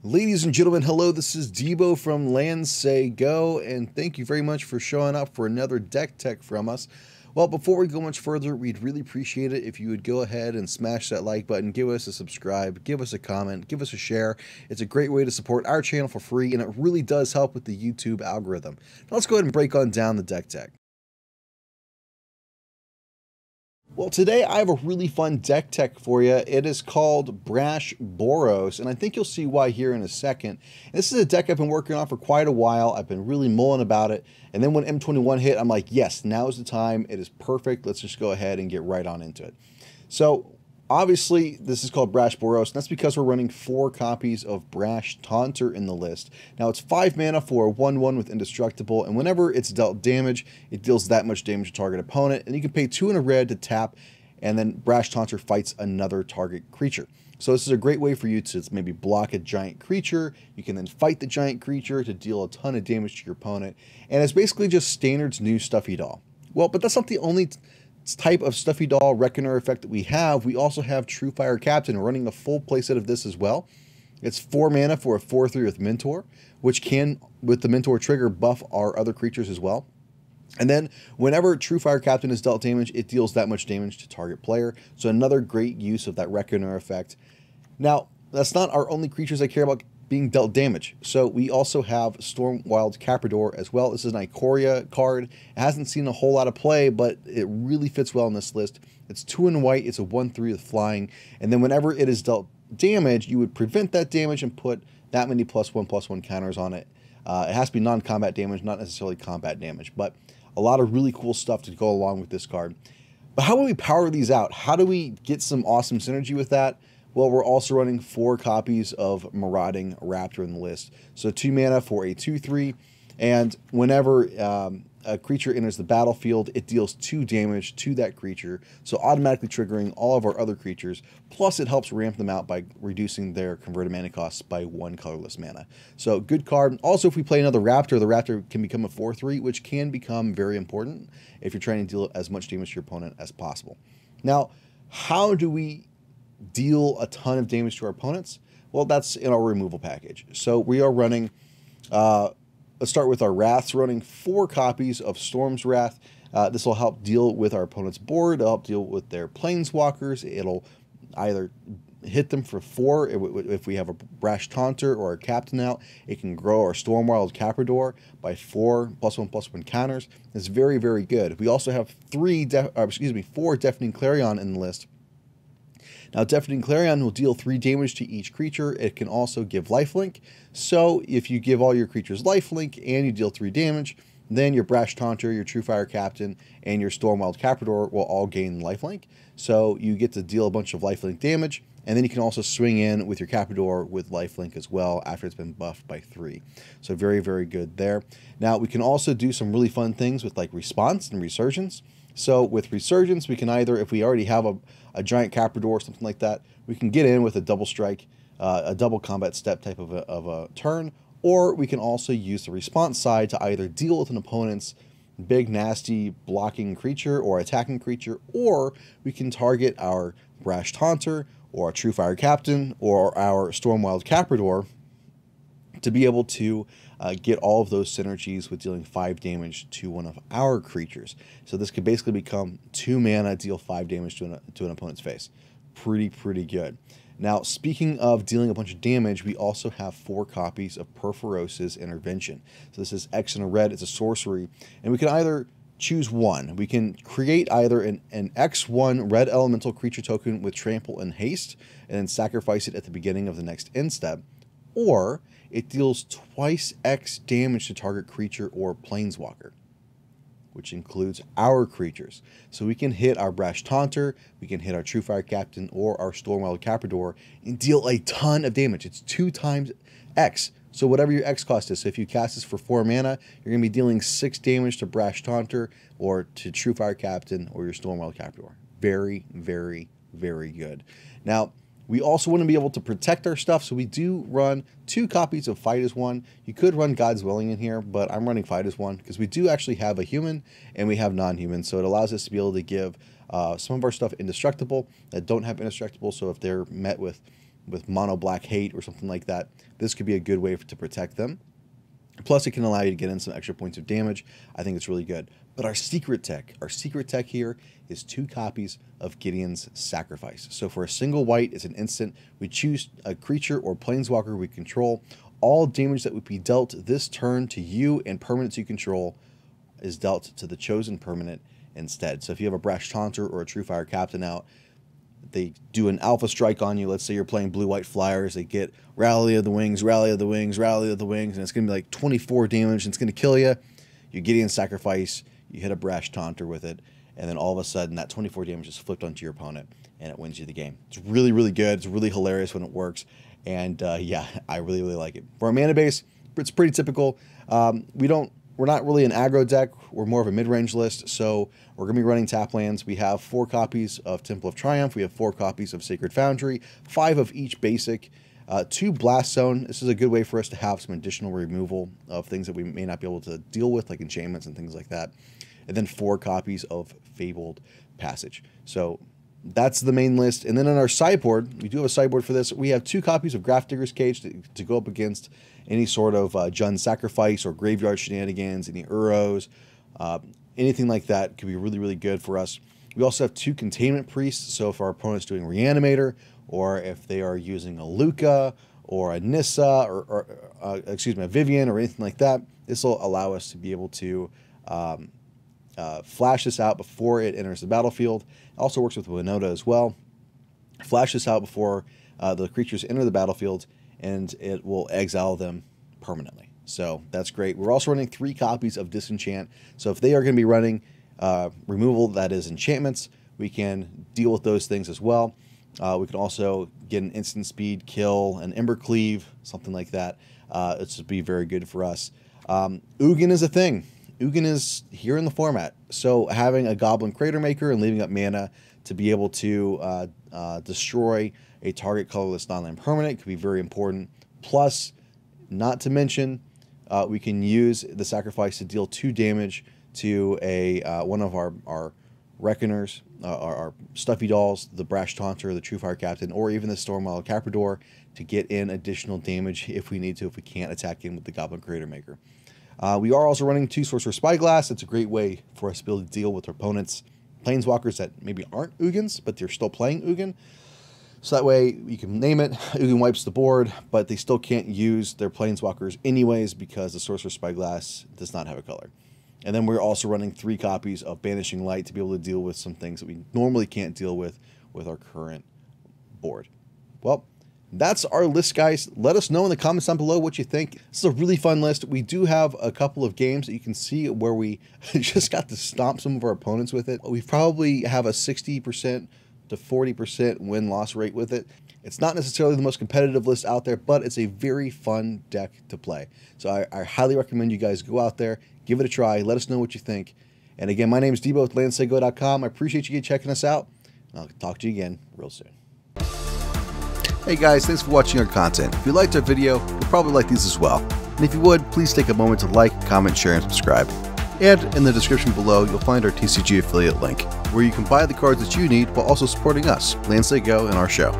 Ladies and gentlemen, hello, this is Debo from Land Say Go, and thank you very much for showing up for another deck tech from us. Well, before we go much further, we'd really appreciate it if you would go ahead and smash that like button, give us a subscribe, give us a comment, give us a share. It's a great way to support our channel for free, and it really does help with the YouTube algorithm. Now let's go ahead and break on down the deck tech. Well, today I have a really fun deck tech for you. It is called Brash Boros, and I think you'll see why here in a second. This is a deck I've been working on for quite a while. I've been really mulling about it, and then when M21 hit, I'm like, yes, now is the time. It is perfect. Let's just go ahead and get right on into it. So, obviously, this is called Brash Boros, and that's because we're running 4 copies of Brash Taunter in the list. Now, it's 5 mana for a 1/1 with Indestructible, and whenever it's dealt damage, it deals that much damage to target opponent, and you can pay 2 and a red to tap, and then Brash Taunter fights another target creature. So this is a great way for you to maybe block a giant creature. You can then fight the giant creature to deal a ton of damage to your opponent, and it's basically just Standard's new Stuffy Doll. Well, but that's not the only type of Stuffy Doll Reckoner effect that we have. We also have Truefire Captain running a full playset of this as well. It's 4 mana for a 4/3 with Mentor, which can, with the Mentor trigger, buff our other creatures as well. And then whenever Truefire Captain is dealt damage, it deals that much damage to target player. So another great use of that Reckoner effect. Now, that's not our only creatures I care about being dealt damage. So we also have Stormwild Capridor as well. This is an Ikoria card. It hasn't seen a whole lot of play, but it really fits well in this list. It's 2 and white, it's a 1/3 with flying, and then whenever it is dealt damage, you would prevent that damage and put that many +1/+1 counters on it. It has to be non-combat damage, not necessarily combat damage, but a lot of really cool stuff to go along with this card. But how do we power these out? How do we get some awesome synergy with that? Well, we're also running 4 copies of Marauding Raptor in the list. So 2 mana for a 2/3, and whenever a creature enters the battlefield, it deals 2 damage to that creature, so automatically triggering all of our other creatures, plus it helps ramp them out by reducing their converted mana costs by 1 colorless mana. So good card. Also, if we play another Raptor, the Raptor can become a 4/3, which can become very important if you're trying to deal as much damage to your opponent as possible. Now, how do we deal a ton of damage to our opponents? Well, that's in our removal package. So we are running, let's start with our Wraths, running 4 copies of Storm's Wrath. This will help deal with our opponent's board, it'll help deal with their planeswalkers, it'll either hit them for 4, if we have a Brash Taunter or a Captain out, it can grow our Stormwild Capridor by 4 +1/+1 counters. It's very, very good. We also have 4 Deafening Clarion in the list. Now, Deafening Clarion will deal 3 damage to each creature. It can also give lifelink. So if you give all your creatures lifelink and you deal 3 damage, then your Brash Taunter, your Truefire Captain, and your Stormwild Capridor will all gain lifelink. So you get to deal a bunch of lifelink damage, and then you can also swing in with your Capridor with lifelink as well after it's been buffed by 3. So very, very good there. Now, we can also do some really fun things with like Response and Resurgence. So with Resurgence, we can either, if we already have a giant Capridor or something like that, we can get in with a double strike, a double combat step type of a turn, or we can also use the response side to either deal with an opponent's big, nasty blocking creature or attacking creature, or we can target our Brash Taunter or our Truefire Captain or our Stormwild Capridor to be able to get all of those synergies with dealing 5 damage to one of our creatures. So this could basically become 2 mana, deal 5 damage to an opponent's face. Pretty good. Now, speaking of dealing a bunch of damage, we also have 4 copies of Purphoros' Intervention. So this is X and a red, it's a sorcery, and we can either choose one. We can create either an X1 red elemental creature token with trample and haste, and then sacrifice it at the beginning of the next end step, or it deals twice X damage to target creature or planeswalker, which includes our creatures. So we can hit our Brash Taunter, we can hit our Truefire Captain or our Stormwild Capridor and deal a ton of damage. It's 2 times X. So whatever your X cost is. So if you cast this for 4 mana, you're going to be dealing 6 damage to Brash Taunter or to Truefire Captain or your Stormwild Capridor. Very, very, very good. Now, we also want to be able to protect our stuff, so we do run 2 copies of Fight as 1. You could run God's Willing in here, but I'm running Fight as 1 because we do actually have a human and we have non-human, so it allows us to be able to give some of our stuff indestructible that don't have indestructible, so if they're met with with mono black hate or something like that, this could be a good way to protect them. Plus, it can allow you to get in some extra points of damage. I think it's really good. But our secret tech here is 2 copies of Gideon's Sacrifice. So for a single white, it's an instant. We choose a creature or planeswalker we control. All damage that would be dealt this turn to you and permanents you control is dealt to the chosen permanent instead. So if you have a Brash Taunter or a Truefire Captain out, they do an alpha strike on you. Let's say you're playing blue-white flyers. They get Rally of the Wings, Rally of the Wings, Rally of the Wings, and it's going to be like 24 damage, and it's going to kill you. You Gideon Sacrifice, you hit a Brash Taunter with it, and then all of a sudden that 24 damage is flipped onto your opponent, and it wins you the game. It's really, really good. It's really hilarious when it works, and yeah, I really, really like it. For our mana base, it's pretty typical. We're not really an aggro deck. We're more of a mid-range list, so we're going to be running tap lands. We have 4 copies of Temple of Triumph. We have 4 copies of Sacred Foundry, 5 of each basic, 2 Blast Zone. This is a good way for us to have some additional removal of things that we may not be able to deal with, like enchantments and things like that. And then 4 copies of Fabled Passage. So that's the main list. And then on our sideboard, we do have a sideboard for this. We have 2 copies of Grafdigger's Cage to go up against any sort of Jund Sacrifice or graveyard shenanigans, any Uros, anything like that could be really, really good for us. We also have 2 Containment Priests, so if our opponent's doing Reanimator, or if they are using a Luca, or a Nissa, or excuse me, a Vivian, or anything like that, this will allow us to be able to flash this out before it enters the battlefield. It also works with Winota as well. Flash this out before the creatures enter the battlefield, and it will exile them permanently. So that's great. We're also running 3 copies of Disenchant. So if they are going to be running removal that is enchantments, we can deal with those things as well. We can also get an instant speed kill, an Ember Cleave, something like that. This would be very good for us. Ugin is a thing. Ugin is here in the format. So having a Goblin Cratermaker and leaving up mana to be able to destroy a target colorless non-land permanent could be very important. Plus, not to mention, we can use the Sacrifice to deal 2 damage to one of our Reckoners, our Stuffy Dolls, the Brash Taunter, the Truefire Captain, or even the Stormwild Capridor to get in additional damage if we need to, if we can't attack in with the Goblin Cratermaker. We are also running 2 Sorcerous Spyglass. It's a great way for us to be able to deal with our opponents' planeswalkers that maybe aren't Ugins, but they're still playing Ugin. So that way, you can name it, Ugin wipes the board, but they still can't use their planeswalkers anyways because the Sorcerous Spyglass does not have a color. And then we're also running 3 copies of Banishing Light to be able to deal with some things that we normally can't deal with our current board. Well, that's our list, guys. Let us know in the comments down below what you think. This is a really fun list. We do have a couple of games that you can see where we just got to stomp some of our opponents with it. We probably have a 60% to 40% win-loss rate with it. It's not necessarily the most competitive list out there, but it's a very fun deck to play. So I highly recommend you guys go out there, give it a try, let us know what you think. And again, my name is Debo with LandSayGo.com. I appreciate you checking us out, and I'll talk to you again real soon. Hey guys, thanks for watching our content. If you liked our video, you'll probably like these as well. And if you would, please take a moment to like, comment, share, and subscribe. And in the description below, you'll find our TCG affiliate link, where you can buy the cards that you need while also supporting us, LandSayGo, and our show.